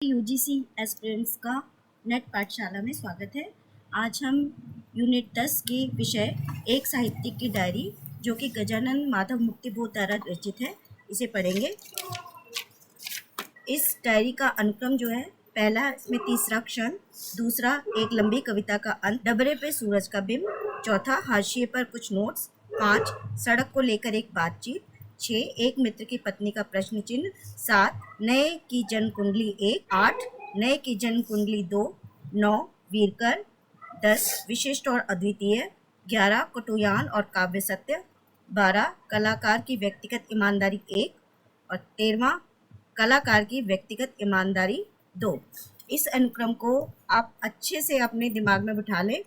UGC aspirants का net पाठशाला में स्वागत है। आज हम यूनिट 10 के विषय एक साहित्यिक की डायरी जो कि गजानन माधव मुक्तिबोध द्वारा रचित है, इसे पढ़ेंगे। इस डायरी का अनुक्रम जो है, पहला इसमें तीसरा क्षण, दूसरा एक लंबी कविता का अंत, डबरे पे सूरज का बिंब, चौथा हाशिए पर कुछ नोट्स, 5 सड़क को लेकर एक बातचीत, 6 एक मित्र की पत्नी का प्रश्न चिन्ह, 7 नए की जन्म कुंडली 1, 8 नए की जन्म कुंडली 2, 9 वीरकर, 10 विशिष्ट और अद्वितीय, 11 कटुयान और काव्य सत्य, 12 कलाकार की व्यक्तिगत ईमानदारी 1 और 13वां कलाकार की व्यक्तिगत ईमानदारी 2। इस अनुक्रम को आप अच्छे से अपने दिमाग में बिठा लें।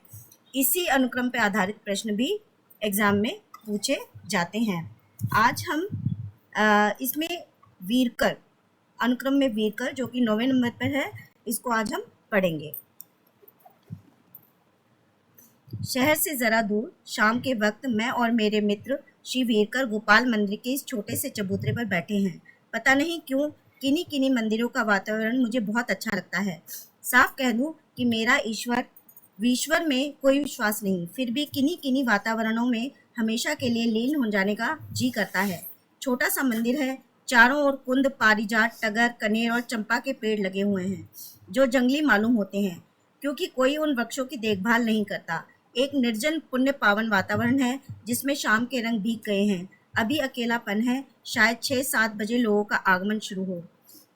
इसी अनुक्रम पर आधारित प्रश्न भी एग्जाम में पूछे जाते हैं। आज हम इसमें वीरकर, अनुक्रम में वीरकर जो कि 9वें नंबर पर है, इसको आज हम पढ़ेंगे। शहर से जरा दूर शाम के वक्त मैं और मेरे मित्र श्री वीरकर गोपाल मंदिर के इस छोटे से चबूतरे पर बैठे हैं। पता नहीं क्यों किन्हीं किन्हीं मंदिरों का वातावरण मुझे बहुत अच्छा लगता है। साफ कह दूं कि मेरा ईश्वर में कोई विश्वास नहीं, फिर भी किन्हीं किन्हीं वातावरणों में हमेशा के लिए लीन हो जाने का जी करता है। छोटा सा मंदिर है, चारों ओर कुंद, पारिजात, टगर, कनेर और चंपा के पेड़ लगे हुए हैं जो जंगली मालूम होते हैं क्योंकि कोई उन वृक्षों की देखभाल नहीं करता। एक निर्जन पुण्य पावन वातावरण है जिसमें शाम के रंग भीग गए हैं। अभी अकेलापन है, शायद 6-7 बजे लोगों का आगमन शुरू हो।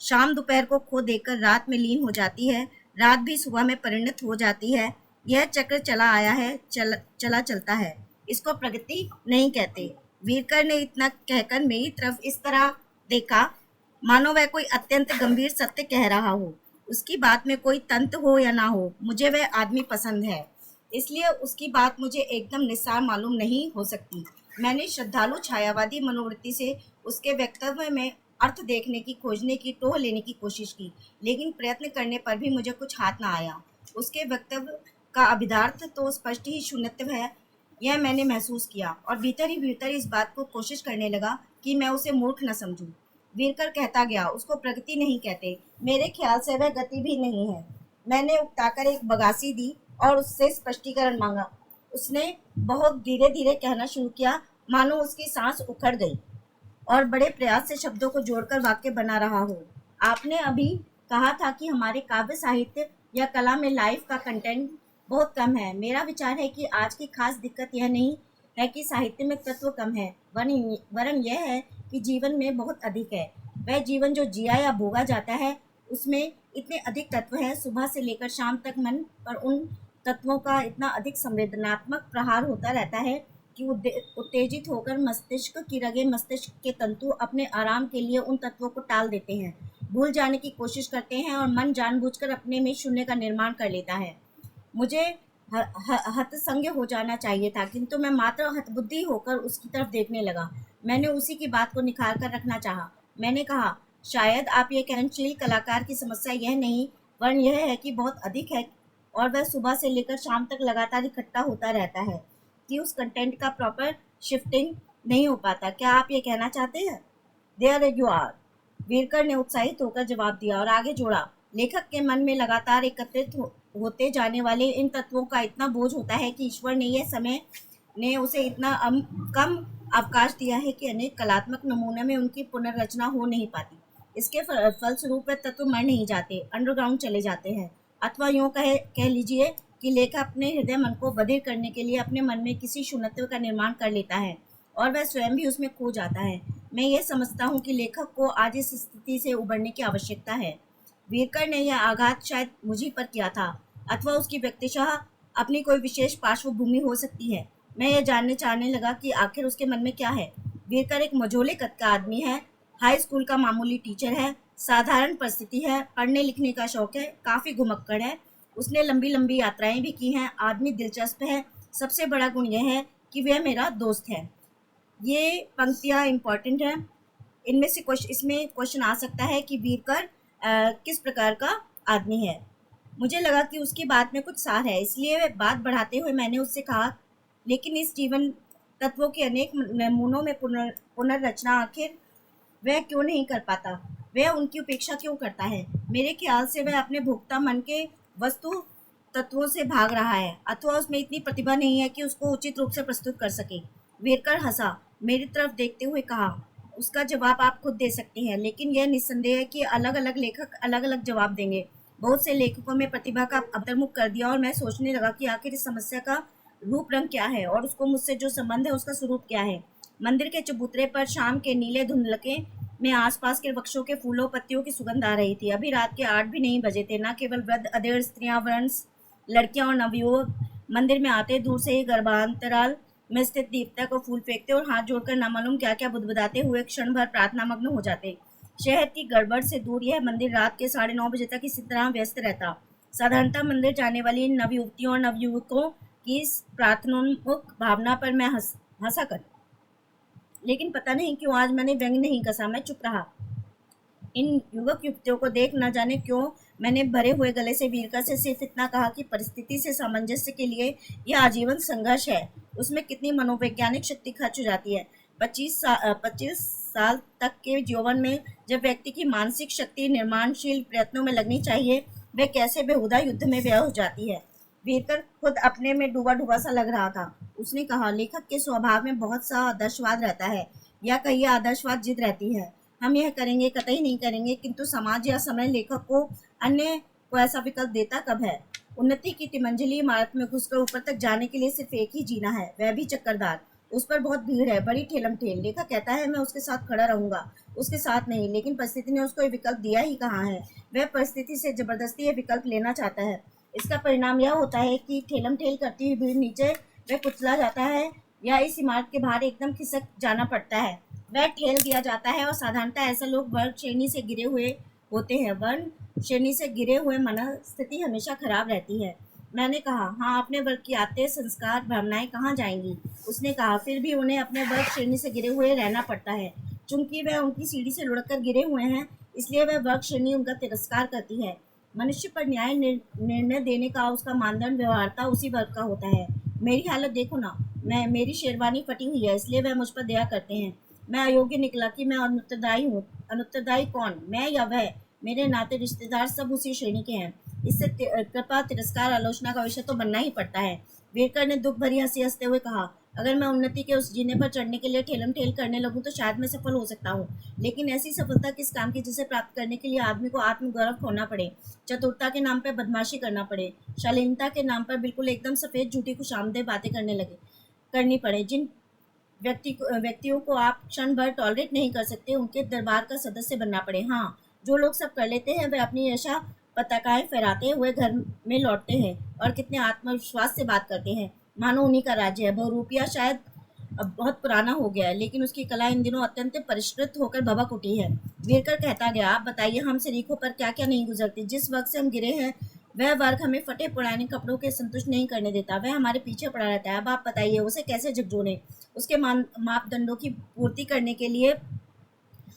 शाम दोपहर को खो देकर रात में लीन हो जाती है, रात भी सुबह में परिणत हो जाती है। यह चक्र चला आया है, चला चलता है। इसको प्रगति नहीं कहते। वीरकर ने इतना कहकर मेरी तरफ इस तरह देखा मानो वह कोई अत्यंत गंभीर सत्य कह रहा हो। उसकी बात में कोई तंत्र हो या ना हो, मुझे वह आदमी पसंद है, इसलिए उसकी बात मुझे एकदम निस्सार मालूम नहीं हो सकती। मैंने श्रद्धालु छायावादी मनोवृत्ति से उसके वक्तव्य में अर्थ देखने की, खोजने की, टोह लेने की कोशिश की, लेकिन प्रयत्न करने पर भी मुझे कुछ हाथ ना आया। उसके वक्तव्य का अभिधार्थ तो स्पष्ट ही शून्यत्व है, यह मैंने महसूस किया और भीतर ही भीतर इस बात को कोशिश करने लगा कि मैं उसे मूर्ख न समझूं। वीरकर कहता गया, उसको प्रगति नहीं कहते, मेरे ख्याल से वह गति भी नहीं है। मैंने उकताकर एक बगासी दी और उससे स्पष्टीकरण मांगा। उसने बहुत धीरे धीरे कहना शुरू किया, मानो उसकी सांस उखड़ गई और बड़े प्रयास से शब्दों को जोड़कर वाक्य बना रहा हो। आपने अभी कहा था कि हमारे काव्य साहित्य या कला में लाइफ का कंटेंट बहुत कम है। मेरा विचार है कि आज की खास दिक्कत यह नहीं है कि साहित्य में तत्व कम है, वरन यह है कि जीवन में बहुत अधिक है। वह जीवन जो जिया या भोगा जाता है उसमें इतने अधिक तत्व हैं, सुबह से लेकर शाम तक मन पर उन तत्वों का इतना अधिक संवेदनात्मक प्रहार होता रहता है कि उत्तेजित होकर मस्तिष्क की रगे, मस्तिष्क के तंतु अपने आराम के लिए उन तत्वों को टाल देते हैं, भूल जाने की कोशिश करते हैं और मन जानबूझकर अपने में शून्य का निर्माण कर लेता है। मुझे हतसंग हो जाना चाहिए था, किंतु मैं मात्र हतबुद्धि होकर उसकी तरफ देखने लगा। मैंने उसी की बात को निखार कर रखना चाहा। मैंने कहा, शायद आप ये कहनशील कलाकार की समस्या यह नहीं वरन यह है कि बहुत अधिक है और वह सुबह से लेकर शाम तक लगातार इकट्ठा होता रहता है कि उस कंटेंट का प्रॉपर शिफ्टिंग नहीं हो पाता। क्या आप ये कहना चाहते हैं? देयर यू आर, वीरकर ने उत्साहित होकर जवाब दिया और आगे जोड़ा, लेखक के मन में लगातार एकत्रित होते जाने वाले इन तत्वों का इतना बोझ होता है कि ईश्वर ने यह समय ने उसे इतना कम अवकाश दिया है कि अनेक कलात्मक नमूने में उनकी पुनर्रचना हो नहीं पाती। इसके फलस्वरूप वे तत्व मर नहीं जाते, अंडरग्राउंड चले जाते हैं, अथवा यूँ कह लीजिए कि लेखक अपने हृदय मन को बधिर करने के लिए अपने मन में किसी शून्यत्व का निर्माण कर लेता है और वह स्वयं भी उसमें खो जाता है। मैं ये समझता हूँ कि लेखक को आज इस स्थिति से उबरने की आवश्यकता है। वीरकर ने यह आघात शायद मुझी पर किया था, अथवा उसकी व्यक्तिशः अपनी कोई विशेष पार्श्वभूमि हो सकती है। मैं यह जानने चाहने लगा कि आखिर उसके मन में क्या है। वीरकर एक मझोले कद का आदमी है, हाई स्कूल का मामूली टीचर है, साधारण परिस्थिति है, पढ़ने लिखने का शौक है, काफ़ी घुमक्कड़ है, उसने लंबी लंबी यात्राएं भी की हैं, आदमी दिलचस्प है, सबसे बड़ा गुण यह है कि वह मेरा दोस्त है। ये पंक्तियाँ इम्पॉर्टेंट हैं। इसमें क्वेश्चन आ सकता है कि वीरकर किस प्रकार का आदमी है। मुझे लगा कि उसकी बात में कुछ सार है, इसलिए बात बढ़ाते हुए मैंने उससे कहा, लेकिन इस जीवन तत्वों के अनेक नमूनों में पुनर्रचना आखिर वह क्यों नहीं कर पाता? वह उनकी उपेक्षा क्यों करता है? मेरे ख्याल से वह अपने भोक्ता मन के वस्तु तत्वों से भाग रहा है, अथवा उसमें इतनी प्रतिभा नहीं है कि उसको उचित रूप से प्रस्तुत कर सके। वीरकर हंसा, मेरी तरफ देखते हुए कहा, उसका जवाब आप खुद दे सकती हैं, लेकिन यह निस्संदेह है कि अलग अलग लेखक अलग अलग जवाब देंगे। बहुत से लेखकों में प्रतिभा का अंतर्मुख कर दिया और मैं सोचने लगा कि आखिर इस समस्या का रूप रंग क्या है और उसको मुझसे जो संबंध है उसका स्वरूप क्या है। मंदिर के चबूतरे पर शाम के नीले धुंधलके में आसपास के वृक्षों के फूलों पत्तियों की सुगंध आ रही थी। अभी रात के 8 भी नहीं बजे थे। न केवल वृद्ध अधेड़ स्त्रियां, वृंस, लड़कियां और नवयुवक मंदिर में आते, दूर से ही गर्भांतराल में स्थित दीपता को फूल फेंकते और हाथ जोड़कर नामालूम क्या क्या बुदबुदाते हुए क्षण भर प्रार्थना मग्न हो जाते। शहर की गड़बड़ से दूर यह मंदिर रात के 9:30 बजे तक इसी तरह व्यस्त रहता। साधारणतः मंदिर जाने वाली नवयुवतियों और नवयुवकों की इस प्रार्थनोन्मुख भावना पर मैं हंसा कर, लेकिन पता नहीं क्यों आज मैंने व्यंग नहीं कसा। मैं चुप रहा। इन युवक युवतियों को देख न जाने क्यों मैंने भरे हुए गले से वीरकर से सिर्फ इतना कहा कि परिस्थिति से सामंजस्य के लिए यह आजीवन संघर्ष है। उसमें कितनी मनोवैज्ञानिक शक्ति खर्च हो जाती है। 25 साल तक के यौवन में जब व्यक्ति की मानसिक शक्ति निर्माणशील प्रयत्नों में लगनी चाहिए, वह कैसे बेहुदा युद्ध में व्यय हो जाती है। वीरकर खुद अपने में डूबा डूबा सा लग रहा था। उसने कहा, लेखक के स्वभाव में बहुत सा आदर्शवाद रहता है, या कहिए आदर्शवाद जिद रहती है। हम यह करेंगे, कतई नहीं करेंगे, किंतु समाज या समय लेखक को अन्य को ऐसा विकल्प देता कब है? उन्नति की तिमंजिली इमारत में घुसकर ऊपर तक जाने के लिए सिर्फ एक ही जीना है, वह भी चक्करदार। उस पर बहुत भीड़ है, बड़ी ठेलम ठेल। लेखक कहता है मैं उसके साथ खड़ा रहूंगा, उसके साथ नहीं, लेकिन परिस्थिति ने उसको ये विकल्प दिया ही कहाँ है। वह परिस्थिति से जबरदस्ती ये विकल्प लेना चाहता है। इसका परिणाम यह होता है कि ठेलम ठेल करती हुई भीड़ नीचे वह कुचला जाता है या इस इमारत के बाहर एकदम खिसक जाना पड़ता है। वह ठेल दिया जाता है और साधारणतः ऐसे लोग वर्ग श्रेणी से गिरे हुए होते हैं। वर्ण श्रेणी से गिरे हुए मनस्थिति हमेशा खराब रहती है। मैंने कहा, हाँ, अपने वर्ग की आते संस्कार भावनाएं कहाँ जाएंगी? उसने कहा, फिर भी उन्हें अपने वर्ग श्रेणी से गिरे हुए रहना पड़ता है। चूंकि वह उनकी सीढ़ी से लुढ़क गिरे हुए हैं, इसलिए वह वर्ग श्रेणी उनका तिरस्कार करती है। मनुष्य पर न्याय निर्णय देने का उसका मानदंड व्यवहारता उसी वर्ग का होता है। मेरी हालत देखो ना, मेरी शेरवानी फटी हुई है, इसलिए वह मुझ पर दया करते हैं। मैं अयोग्य निकला कि मैं अनुत्तरदायी हूँ। अनुत्तरदायी कौन? मैं या वह? मेरे नाते रिश्तेदार सब उसी श्रेणी के हैं। इससे कृपा, तिरस्कार, आलोचना का विषय तो बनना ही पड़ता है। वीरकर ने दुख भरी हंसी हंसते हुए कहा, अगर मैं उन्नति के उस जीने पर चढ़ने के लिए ठेलम ठेल करने लगूं तो शायद मैं सफल हो सकता हूँ, लेकिन ऐसी सफलता किस काम की जिसे प्राप्त करने के लिए आदमी को आत्मगौरव खोना पड़े, चतुरता के नाम पर बदमाशी करना पड़े, शालीनता के नाम पर बिल्कुल एकदम सफेद झूठी खुशामदेह बातें करनी पड़े। जिन व्यक्तियों को आप क्षण भर टॉलरेट नहीं कर सकते, उनके दरबार का सदस्य बनना पड़े। हाँ, जो लोग सब कर लेते हैं वे अपनी यशा पताकाएं फहराते हुए घर में लौटते हैं और कितने आत्मविश्वास से बात करते हैं, मानो उन्हीं का राज्य है। बहुरूपिया शायद अब बहुत पुराना हो गया है, लेकिन उसकी कला इन दिनों अत्यंत परिष्कृत होकर भभक उठी है। वीरकर कहता गया, आप बताइए, हम शरीकों पर क्या क्या नहीं गुजरती। जिस वक्त से हम गिरे हैं वह वर्ग हमें फटे पुराने कपड़ों के संतुष्ट नहीं करने देता, वह हमारे पीछे पड़ा रहता है। अब आप बताइए, उसे कैसे झकझोरे? उसके मापदंडों की पूर्ति करने के लिए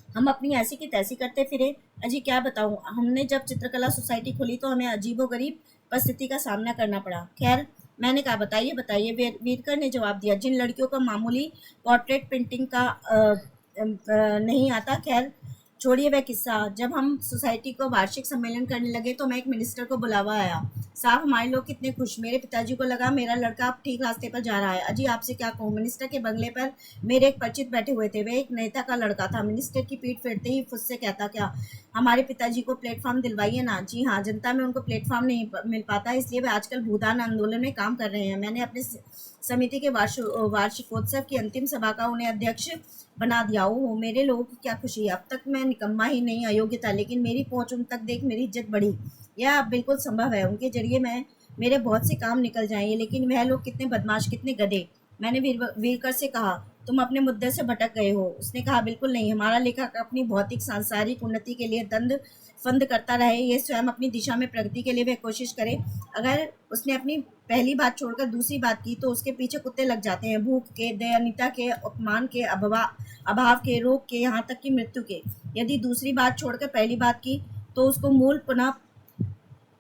हम अपनी ऐसी की तैसी करते फिरे। अजी क्या बताऊं, हमने जब चित्रकला सोसाइटी खोली तो हमें अजीबोगरीब परिस्थिति का सामना करना पड़ा। खैर, मैंने कहा, बताइए बताइए। वीरकर ने जवाब दिया, जिन लड़कियों को मामूली पोर्ट्रेट पेंटिंग का नहीं आता। खैर छोड़िए वह किस्सा। जब हम सोसाइटी को वार्षिक सम्मेलन करने लगे तो मैं एक मिनिस्टर को बुलावा आया। साहब, हमारे लोग कितने खुश। मेरे पिताजी को लगा मेरा लड़का अब ठीक रास्ते पर जा रहा है। अजी आपसे क्या कहूँ, मिनिस्टर के बंगले पर मेरे एक परिचित बैठे हुए थे। वे एक नेता का लड़का था। मिनिस्टर की पीठ फेरते ही फुस से कहता, क्या हमारे पिताजी को प्लेटफॉर्म दिलवाइए ना। जी हाँ, जनता में उनको प्लेटफॉर्म नहीं मिल पाता, इसलिए वे आजकल भूदान आंदोलन में काम कर रहे हैं। मैंने अपने समिति के वार्षिकोत्सव की अंतिम सभा का उन्हें अध्यक्ष बना दिया। ओह, मेरे लोगों की क्या खुशी। अब तक मैं निकम्मा ही नहीं, अयोग्य था, लेकिन मेरी पहुंच उन तक देख मेरी इज्जत बढ़ी। यह अब बिल्कुल संभव है। उनके जरिए मेरे बहुत से काम निकल जाएंगे। लेकिन वह लोग कितने बदमाश, कितने गधे। मैंने वीरकर से कहा, तुम अपने मुद्दे से भटक गए हो। उसने कहा, बिल्कुल नहीं। हमारा लेखक अपनी भौतिक सांसारिक उन्नति के लिए दंड फंद करता रहे, ये स्वयं अपनी दिशा में प्रगति के लिए वह कोशिश करे। अगर उसने अपनी पहली बात छोड़कर दूसरी बात की तो उसके पीछे कुत्ते लग जाते हैं, भूख के, दयनीयता के, अपमान के, अभाव के, रोग के, यहाँ तक कि मृत्यु के। यदि दूसरी बात छोड़कर पहली बात की तो उसको मूल पुनः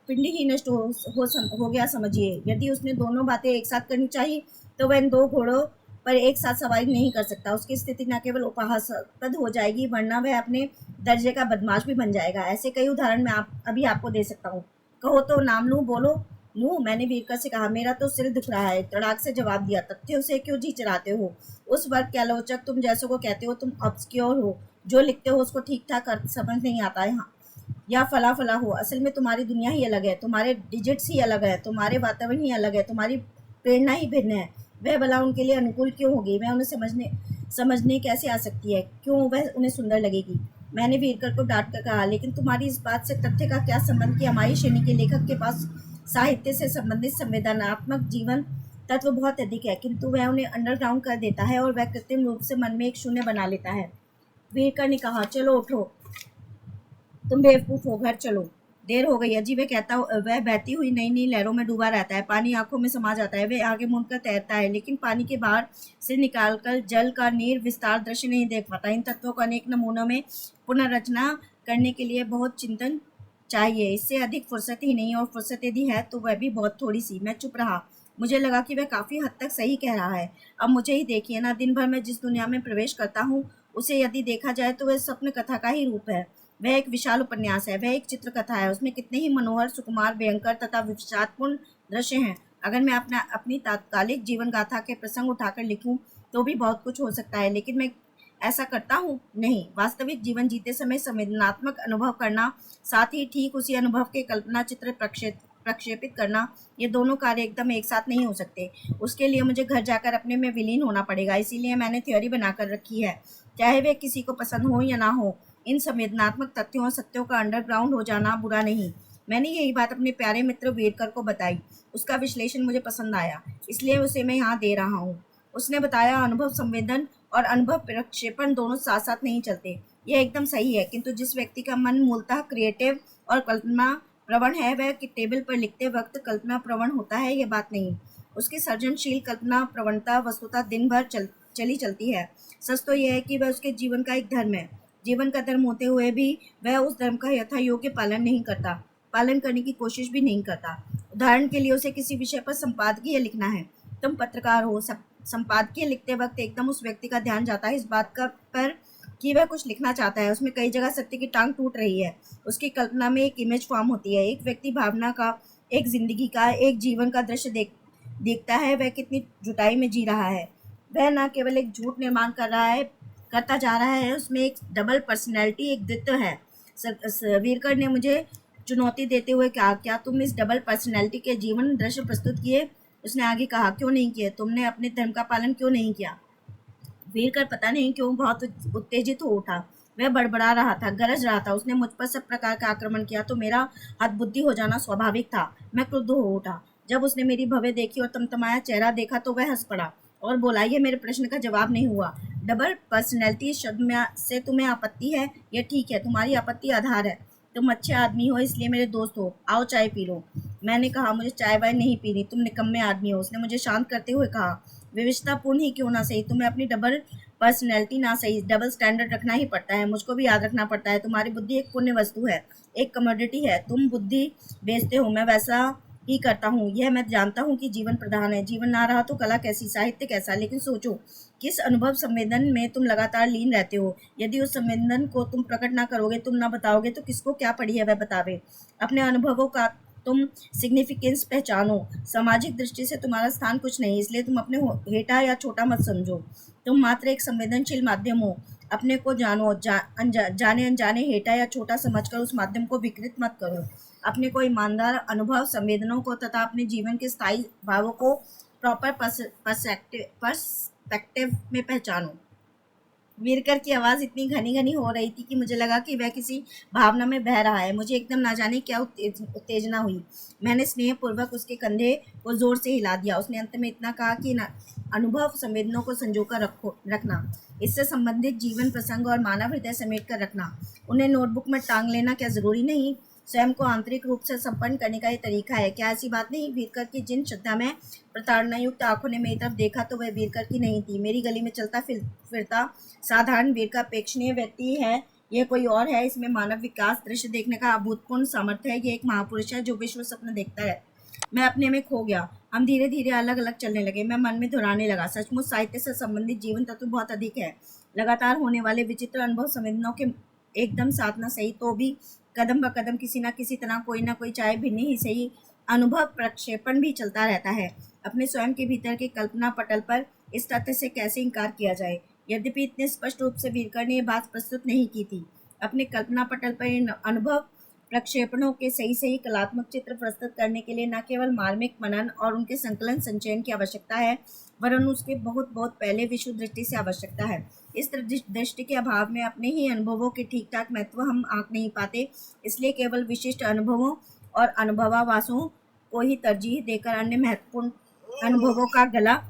पिंडी ही नष्ट हो गया समझिए। यदि उसने दोनों बातें एक साथ करनी चाहिए तो वह इन दो घोड़ों पर एक साथ सवारी नहीं कर सकता। उसकी स्थिति न केवल उपहासास्पद हो जाएगी, वरना वह अपने दर्जे का बदमाश भी बन जाएगा। ऐसे कई उदाहरण मैं अभी आपको दे सकता हूँ। कहो तो नाम लूँ? बोलो। लूँ? मैंने वीरकर से कहा। मेरा तो सिर दुख रहा है, तड़ाक से जवाब दिया। तथ्यों से क्यों जी चढ़ाते हो? उस वर्ग के आलोचक तुम जैसों को कहते हो तुम ऑब्सक्योर हो। जो लिखते हो उसको ठीक ठाक अर्थ समझ नहीं आता है। हाँ, या फला फला हो। असल में तुम्हारी दुनिया ही अलग है, तुम्हारे डिजिट्स ही अलग है, तुम्हारे वातावरण ही अलग है, तुम्हारी प्रेरणा ही भिन्न है। वह भला उनके लिए अनुकूल क्यों होगी? वह उन्हें समझने कैसे आ सकती है? क्यों वह उन्हें सुंदर लगेगी? मैंने वीरकर को डांट कर कहा, लेकिन तुम्हारी इस बात से तथ्य का क्या संबंध कि हमारी श्रेणी के लेखक के पास साहित्य से संबंधित संवेदनात्मक जीवन तत्व बहुत अधिक है, किंतु वह उन्हें अंडरग्राउंड कर देता है और वह कृत्रिम रूप से मन में एक शून्य बना लेता है। वीरकर ने कहा, चलो उठो, तुम बेवकूफ हो, घर चलो, देर हो गई। अजीब कहता वह बहती हुई नई नई लहरों में डूबा रहता है, पानी आंखों में समा जाता है, वह आगे मुड़कर तैरता है, लेकिन पानी के बाहर से निकालकर जल का नीर विस्तार दृश्य नहीं देख पाता। इन तत्वों को अनेक नमूनों में पुनर्रचना करने के लिए बहुत चिंतन चाहिए, इससे अधिक फुर्सत ही नहीं, और फुर्सत यदि है तो वह भी बहुत थोड़ी सी। मैं चुप रहा। मुझे लगा कि वह काफी हद तक सही कह रहा है। अब मुझे ही देखिए ना, दिन भर मैं जिस दुनिया में प्रवेश करता हूँ उसे यदि देखा जाए तो वह स्वप्न कथा का ही रूप है। वह एक विशाल उपन्यास है, वह एक चित्रकथा है, उसमें कितने ही मनोहर, सुकुमार, भयंकर तथा विषादपूर्ण दृश्य हैं। अगर मैं अपनी तात्कालिक जीवन गाथा के प्रसंग उठाकर लिखूं तो भी बहुत कुछ हो सकता है, लेकिन मैं ऐसा करता हूँ नहीं। वास्तविक जीवन जीते समय संवेदनात्मक अनुभव करना, साथ ही ठीक उसी अनुभव के कल्पना चित्र प्रक्षेपित करना, ये दोनों कार्य एकदम एक साथ नहीं हो सकते। उसके लिए मुझे घर जाकर अपने में विलीन होना पड़ेगा। इसीलिए मैंने थ्योरी बनाकर रखी है, चाहे वे किसी को पसंद हो या ना हो। इन संवेदनात्मक तथ्यों और सत्यों का अंडरग्राउंड हो जाना बुरा नहीं। मैंने यही बात अपने प्यारे मित्र वीरकर को बताई। उसका विश्लेषण मुझे पसंद आया, इसलिए उसे मैं यहाँ दे रहा हूँ। उसने बताया, अनुभव संवेदन और अनुभव प्रक्षेपण दोनों साथ साथ नहीं चलते। यह एकदम सही है, किंतु जिस व्यक्ति का मन मूलतः क्रिएटिव और कल्पना प्रवण है, वह टेबल पर लिखते वक्त कल्पना प्रवण होता है, यह बात नहीं। उसकी सृजनशील कल्पना प्रवणता वस्तुतः दिन भर चली चलती है। सच तो यह है कि वह उसके जीवन का एक धर्म है। जीवन का धर्म होते हुए भी वह उस धर्म का यथा योग्य पालन नहीं करता, पालन करने की कोशिश भी नहीं करता। उदाहरण के लिए उसे किसी विषय पर संपादकीय लिखना है। तुम पत्रकार हो, संपादकीय लिखते वक्त एकदम उस व्यक्ति का ध्यान जाता है इस बात का पर कि वह कुछ लिखना चाहता है। उसमें कई जगह सत्य की टांग टूट रही है। उसकी कल्पना में एक इमेज फॉर्म होती है, एक व्यक्ति भावना का, एक जिंदगी का, एक जीवन का दृश्य देखता है। वह कितनी जुटाई में जी रहा है। वह न केवल एक झूठ निर्माण करता जा रहा है, उसमें एक डबल पर्सनैलिटी, एक द्वित्व है। वीरकर ने मुझे चुनौती देते हुए कहा, क्या तुम इस डबल पर्सनैलिटी के जीवन दृश्य प्रस्तुत किए? उसने आगे कहा, क्यों नहीं किए? तुमने अपने धर्म का पालन क्यों नहीं किया? वीरकर पता नहीं क्यों बहुत उत्तेजित हो उठा। वह बड़बड़ा रहा था, गरज रहा था। उसने मुझ पर सब प्रकार का आक्रमण किया तो मेरा हतबुद्धि हो जाना स्वाभाविक था। मैं क्रुद्ध हो उठा। जब उसने मेरी भवें देखी और तमतमाया चेहरा देखा तो वह हंस पड़ा और बोला, ये मेरे प्रश्न का जवाब नहीं हुआ। डबल पर्सनैलिटी शब्द से तुम्हें आपत्ति है? यह ठीक है, तुम्हारी आपत्ति आधार है। तुम अच्छे आदमी हो, इसलिए मेरे दोस्त हो। आओ चाय पी लो। मैंने कहा, मुझे चाय वाय नहीं पीनी, तुम निकम्मे आदमी हो। उसने मुझे शांत करते हुए कहा, विविधतापूर्ण ही क्यों ना सही, तुम्हें अपनी डबल पर्सनैलिटी ना सही, डबल स्टैंडर्ड रखना ही पड़ता है। मुझको भी याद रखना पड़ता है। तुम्हारी बुद्धि एक पुण्य वस्तु है, एक कमोडिटी है। तुम बुद्धि बेचते हो, मैं वैसा ही करता हूँ। यह मैं जानता हूँ कि जीवन प्रधान है। जीवन ना रहा तो कला कैसी, साहित्य कैसा। लेकिन सोचो, किस अनुभव संवेदन में तुम लगातार लीन रहते हो। यदि उस संवेदन को तुम प्रकट ना करोगे, तुम ना बताओगे, तो किसको क्या पड़ी है वह बतावे। अपने अनुभवों का तुम सिग्निफिकेंस पहचानो। सामाजिक दृष्टि से तुम्हारा स्थान कुछ नहीं, इसलिए तुम अपने हेटा या छोटा मत समझो। तुम मात्र एक संवेदनशील माध्यम हो। अपने को जानो, जाने अनजाने हेटा या छोटा समझकर उस माध्यम को विकृत मत करो। अपने को ईमानदार अनुभव संवेदनों को तथा अपने जीवन के स्थायी भावों को प्रॉपर पर्सपेक्टिव में पहचानो। वीरकर की आवाज़ इतनी घनी घनी हो रही थी कि मुझे लगा कि वह किसी भावना में बह रहा है। मुझे एकदम ना जाने क्या उत्तेजना हुई। मैंने स्नेहपूर्वक उसके कंधे को जोर से हिला दिया। उसने अंत में इतना कहा कि अनुभव संवेदनों को संजोकर रखना, इससे संबंधित जीवन प्रसंग और मानव हृदय समेट कर रखना, उन्हें नोटबुक में टांग लेना क्या जरूरी नहीं? स्वयं को आंतरिक रूप से संपन्न करने का ये तरीका है। क्या ऐसी बात नहीं? वीरकर की जिन श्रद्धा में प्रताड़ना युक्त आंखों ने मेरी तरफ देखा तो वह वीरकर की नहीं थी। मेरी गली में चलता फिरता साधारण वीरकर अपेक्षणीय व्यक्ति है, यह कोई और है। इसमें मानव विकास दृश्य देखने का अभूतपूर्व सामर्थ्य है। यह एक महापुरुष है जो विश्व स्वप्न देखता है। मैं अपने में खो गया। हम धीरे धीरे अलग अलग चलने लगे। मैं मन में दोहराने लगा, सचमुच साहित्य से संबंधित जीवन तत्व बहुत अधिक है। लगातार होने वाले विचित्र अनुभव संवेदनाओं के एकदम साथ न सही तो भी कदम ब कदम किसी न किसी तरह कोई ना कोई, चाहे भिन्न ही सही, अनुभव प्रक्षेपण भी चलता रहता है। अपने स्वयं के भीतर के कल्पना पटल पर इस तथ्य से कैसे इंकार किया जाए। यद्यपि इतने स्पष्ट रूप से वीरकर ने यह बात प्रस्तुत नहीं की थी। अपने कल्पना पटल पर इन अनुभव प्रक्षेपणों के सही सही कलात्मक चित्र प्रस्तुत करने के लिए न केवल मार्मिक मनन और उनके संकलन संचयन की आवश्यकता है, वरन उसके बहुत बहुत पहले विशुद्ध दृष्टि से आवश्यकता है। इस दृष्टि के अभाव में अपने ही अनुभवों के ठीक ठाक महत्व हम आंक नहीं पाते, इसलिए केवल विशिष्ट अनुभवों और अनुभवावासों को ही तरजीह देकर अन्य महत्वपूर्ण अनुभवों का गला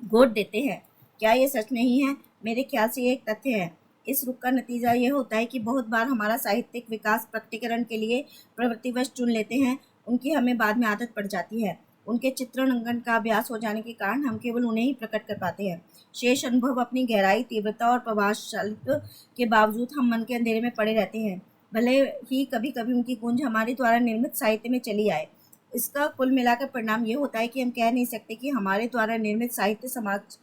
घोट देते हैं। क्या ये सच नहीं है? मेरे ख्याल से ये एक तथ्य है। इस रुख का नतीजा यह होता है कि बहुत बार हमारा साहित्यिक विकास प्रकटीकरण के लिए प्रवृत्तिवश चुन लेते हैं, उनकी हमें बाद में आदत पड़ जाती है। उनके चित्रण अंकन का अभ्यास हो जाने के कारण हम केवल उन्हें ही प्रकट कर पाते हैं। शेष अनुभव अपनी गहराई, तीव्रता और प्रभावशालित्व के बावजूद हम मन के अंधेरे में पड़े रहते हैं, भले ही कभी कभी उनकी गूंज हमारे द्वारा निर्मित साहित्य में चली आए। इसका कुल मिलाकर परिणाम ये होता है कि हम कह नहीं सकते कि हमारे द्वारा निर्मित साहित्य समाज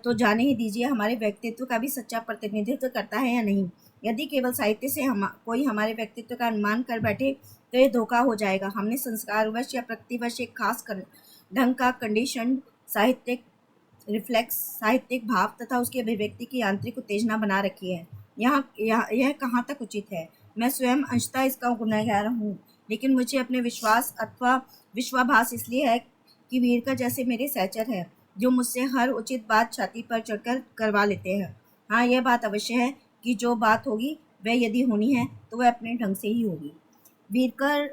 तो जाने ही दीजिए हमारे व्यक्तित्व का भी सच्चा प्रतिनिधित्व करता है या नहीं। यदि केवल साहित्य से कोई हमारे व्यक्तित्व का अनुमान कर बैठे तो ये धोखा हो जाएगा। हमने संस्कारवश या प्रकृतिवश एक खास ढंग का कंडीशन साहित्यिक रिफ्लेक्स, साहित्यिक भाव तथा उसकी अभिव्यक्ति की आंतरिक उत्तेजना बना रखी है। यह कहाँ तक उचित है? मैं स्वयं अंशतः इसका गुनहगार हूँ, लेकिन मुझे अपने विश्वास अथवा विश्वाभास इसलिए है कि वीरकर जैसे मेरे सहचर हैं, जो मुझसे हर उचित बात छाती पर चढ़कर करवा लेते हैं। हाँ, यह बात अवश्य है कि जो बात होगी वह यदि होनी है तो वह अपने ढंग से ही होगी। वीरकर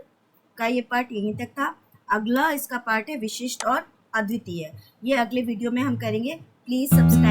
का ये पार्ट यहीं तक था। अगला इसका पार्ट है विशिष्ट और अद्वितीय। ये अगले वीडियो में हम करेंगे। Please subscribe.